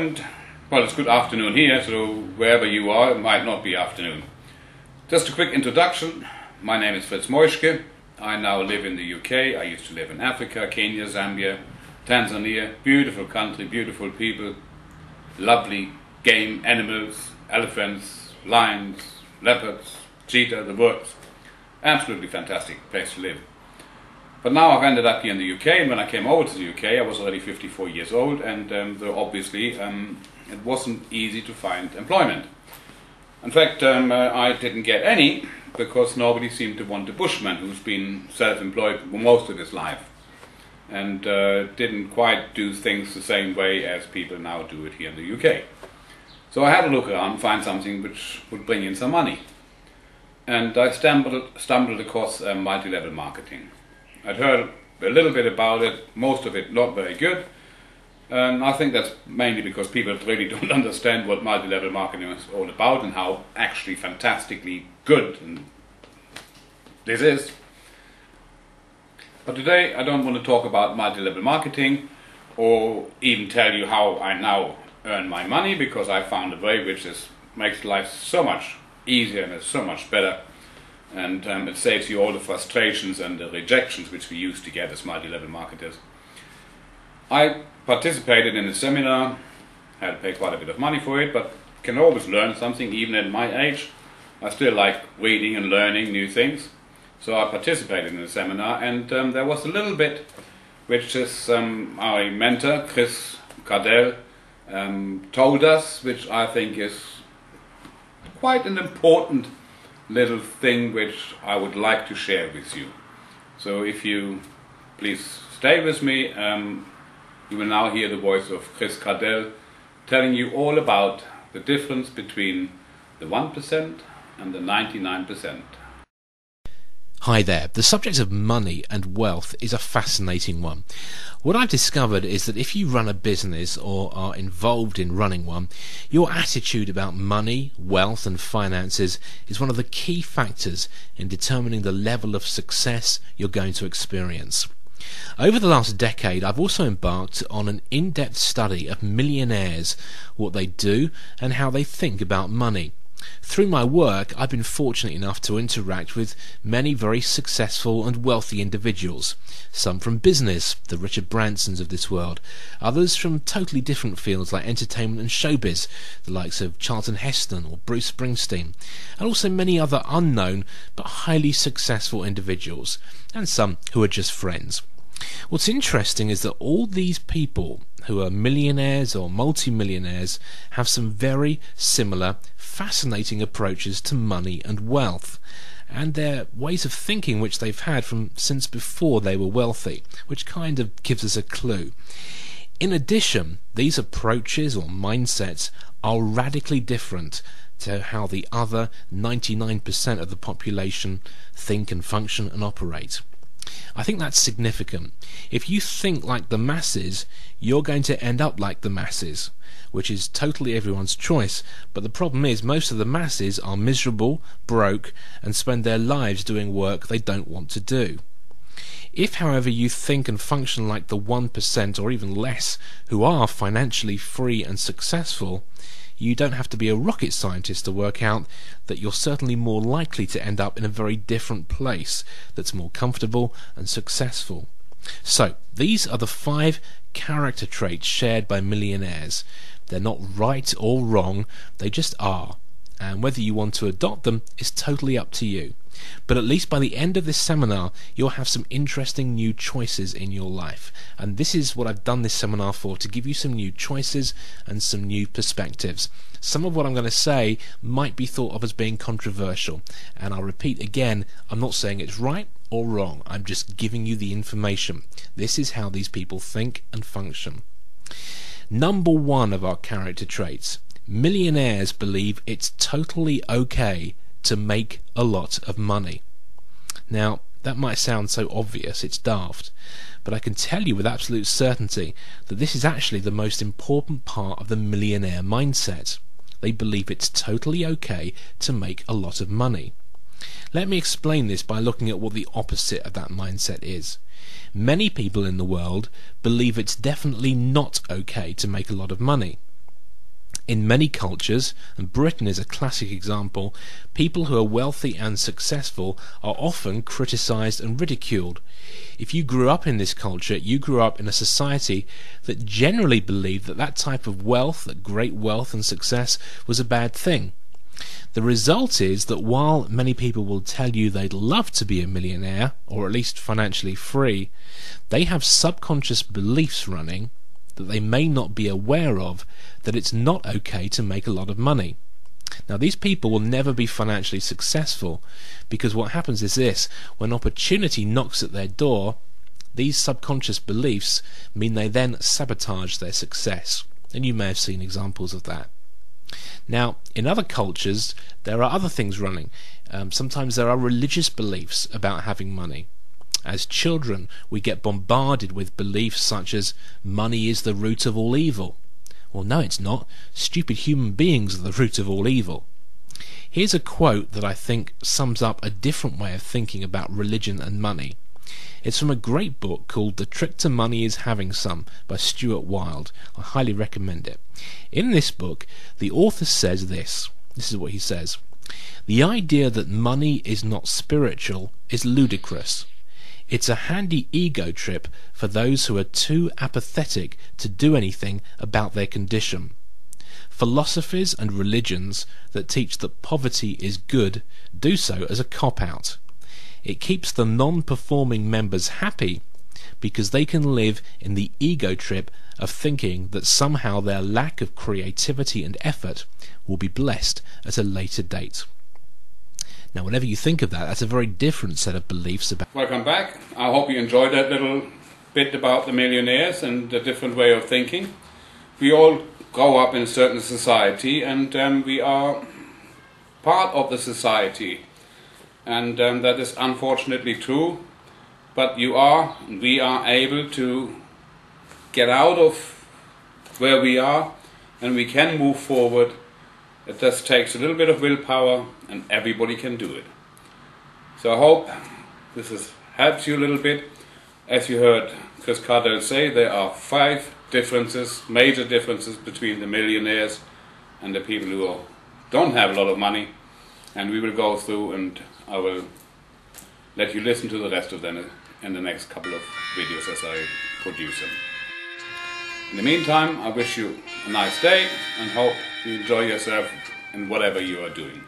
and well, it's good afternoon here, so wherever you are, it might not be afternoon. Just a quick introduction. My name is Fritz Moischke. I now live in the UK. I used to live in Africa, Kenya, Zambia, Tanzania. Beautiful country, beautiful people, lovely game, animals, elephants, lions, leopards, cheetah, the works. Absolutely fantastic place to live. But now I've ended up here in the UK, and when I came over to the UK I was already 54 years old, and though obviously it wasn't easy to find employment. In fact, I didn't get any because nobody seemed to want a bushman who's been self-employed for most of his life and didn't quite do things the same way as people now do it here in the UK. So I had to look around, find something which would bring in some money. And I stumbled across multi-level marketing. I'd heard a little bit about it, most of it not very good. And I think that's mainly because people really don't understand what multi-level marketing is all about and how actually fantastically good this is. But today I don't want to talk about multi-level marketing or even tell you how I now earn my money, because I found a way which makes life so much easier and is so much better. And it saves you all the frustrations and the rejections which we used to get as multi-level marketers. I participated in a seminar, had to pay quite a bit of money for it, but can always learn something even at my age. I still like reading and learning new things. So I participated in the seminar, and there was a little bit which is our mentor, Chris Cardell, told us, which I think is quite an important little thing which I would like to share with you. So if you please stay with me, you will now hear the voice of Chris Cardell telling you all about the difference between the 1% and the 99%. Hi there. The subject of money and wealth is a fascinating one. What I've discovered is that if you run a business or are involved in running one, your attitude about money, wealth and finances is one of the key factors in determining the level of success you're going to experience. Over the last decade, I've also embarked on an in-depth study of millionaires, what they do and how they think about money. Through my work, I've been fortunate enough to interact with many very successful and wealthy individuals, some from business, the Richard Bransons of this world, others from totally different fields like entertainment and showbiz, the likes of Charlton Heston or Bruce Springsteen, and also many other unknown but highly successful individuals, and some who are just friends. What's interesting is that all these people who are millionaires or multi-millionaires have some very similar, fascinating approaches to money and wealth, and their ways of thinking which they've had from since before they were wealthy, which kind of gives us a clue. In addition, these approaches or mindsets are radically different to how the other 99% of the population think and function and operate. I think that's significant. If you think like the masses, you're going to end up like the masses, which is totally everyone's choice. But the problem is most of the masses are miserable, broke, and spend their lives doing work they don't want to do. If, however, you think and function like the 1% or even less who are financially free and successful, you don't have to be a rocket scientist to work out that you're certainly more likely to end up in a very different place that's more comfortable and successful. So, these are the 5 character traits shared by millionaires. They're not right or wrong, they just are. And whether you want to adopt them is totally up to you. But at least by the end of this seminar, you'll have some interesting new choices in your life. And this is what I've done this seminar for, to give you some new choices and some new perspectives. Some of what I'm going to say might be thought of as being controversial. And I'll repeat again, I'm not saying it's right or wrong. I'm just giving you the information. This is how these people think and function. Number 1 of our character traits. Millionaires believe it's totally okay to make a lot of money. Now, that might sound so obvious, it's daft, but I can tell you with absolute certainty that this is actually the most important part of the millionaire mindset. They believe it's totally okay to make a lot of money. Let me explain this by looking at what the opposite of that mindset is. Many people in the world believe it's definitely not okay to make a lot of money. In many cultures, and Britain is a classic example, people who are wealthy and successful are often criticised and ridiculed. If you grew up in this culture, you grew up in a society that generally believed that that type of wealth, that great wealth and success, was a bad thing. The result is that while many people will tell you they'd love to be a millionaire, or at least financially free, they have subconscious beliefs running that they may not be aware of, that it's not okay to make a lot of money. Now, these people will never be financially successful, because what happens is this: when opportunity knocks at their door, these subconscious beliefs mean they then sabotage their success, and you may have seen examples of that. Now, in other cultures, there are other things running. Sometimes there are religious beliefs about having money. As children, we get bombarded with beliefs such as money is the root of all evil. Well, no, it's not. Stupid human beings are the root of all evil. Here's a quote that I think sums up a different way of thinking about religion and money. It's from a great book called The Trick to Money is Having Some by Stuart Wilde. I highly recommend it. In this book, the author says this. This is what he says: "The idea that money is not spiritual is ludicrous. It's a handy ego trip for those who are too apathetic to do anything about their condition. Philosophies and religions that teach that poverty is good do so as a cop-out. It keeps the non-performing members happy because they can live in the ego trip of thinking that somehow their lack of creativity and effort will be blessed at a later date." Now, whenever you think of that, that's a very different set of beliefs about... Welcome back. I hope you enjoyed that little bit about the millionaires and the different way of thinking. We all grow up in a certain society, and we are part of the society. And that is unfortunately true. But we are able to get out of where we are, and we can move forward. It just takes a little bit of willpower, and everybody can do it. So I hope this has helped you a little bit. As you heard Chris Cardell say, there are 5 differences, major differences between the millionaires and the people who don't have a lot of money. And we will go through, and I will let you listen to the rest of them in the next couple of videos as I produce them. In the meantime, I wish you a nice day and hope you enjoy yourself in whatever you are doing.